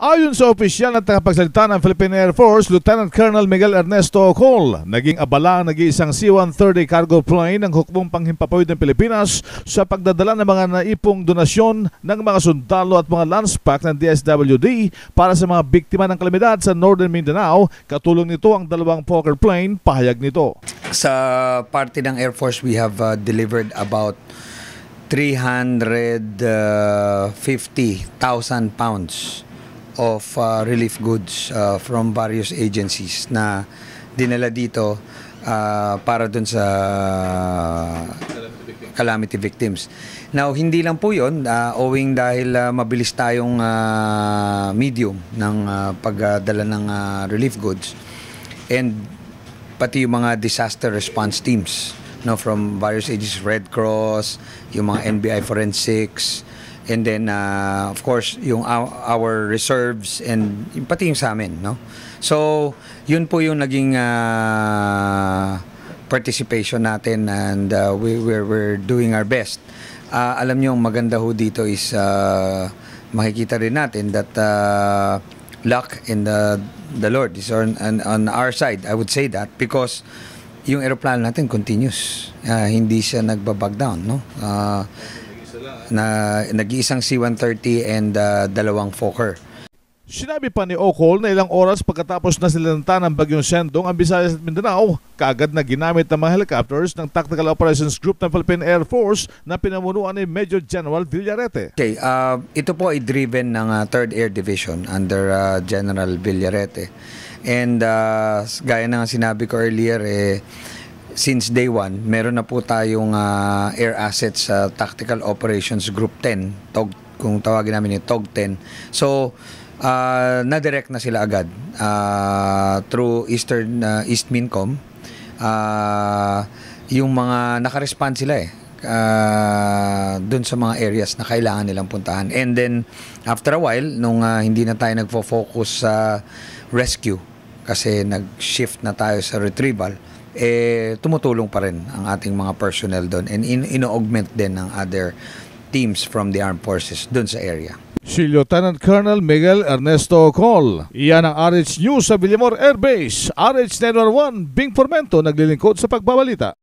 Ayon sa opisyal na tagapagsalita ng Philippine Air Force, Lieutenant Colonel Miguel Ernesto Cole, naging abala ang nag-iisang C-130 cargo plane ng hukbong panghimpapawid ng Pilipinas sa pagdadala ng mga naipong donasyon ng mga sundalo at mga lance pack ng DSWD para sa mga biktima ng kalamidad sa Northern Mindanao. Katulong nito ang dalawang Fokker plane, pahayag nito. Sa parte ng Air Force, we have delivered about 350,000 pounds of relief goods from various agencies na dinala dito para dun sa calamity victims. Now, hindi lang po yun, owing dahil mabilis tayong medium ng pagdala ng relief goods and pati yung mga disaster response teams, no, from various agencies, Red Cross, yung mga NBI Forensics, and then of course yung our reserves and pati yung sa amin, no. So yun po yung naging participation natin, and we're doing our best. Alam niyo, maganda ho dito is makikita rin natin that luck in the Lord is on our side. I would say that because yung aeroplano natin continuous, hindi siya nagbabag down, no. Na nag-iisang C-130 and dalawang Fokker. Sinabi pa ni Ocol na ilang oras pagkatapos na silantan ng Bagyong Sendong ang Visayas at Mindanao, kaagad na ginamit ng mga helicopters ng Tactical Operations Group ng Philippine Air Force na pinamunuan ni Major General Villarete. Okay, ito po ay driven ng 3rd Air Division under General Villarete. And gaya na sinabi ko earlier, since day one, meron na po tayong air assets sa Tactical Operations Group 10, kung tawagin namin yung TOG 10. So, na-direct na sila agad through East Mincom. Yung mga nakarespond sila dun sa mga areas na kailangan nilang puntahan. And then, after a while, nung hindi na tayo nagfo-focus sa rescue, kasi nag-shift na tayo sa retrieval, tumutulong pa rin ang ating mga personnel doon, and ino-augment din ng other teams from the armed forces doon sa area. Si Lieutenant Colonel Miguel Ernesto Cole. Iyan ang RH News sa Villamor Air Base. RH 911 Bing Formento naglilingkod sa pagbabalita.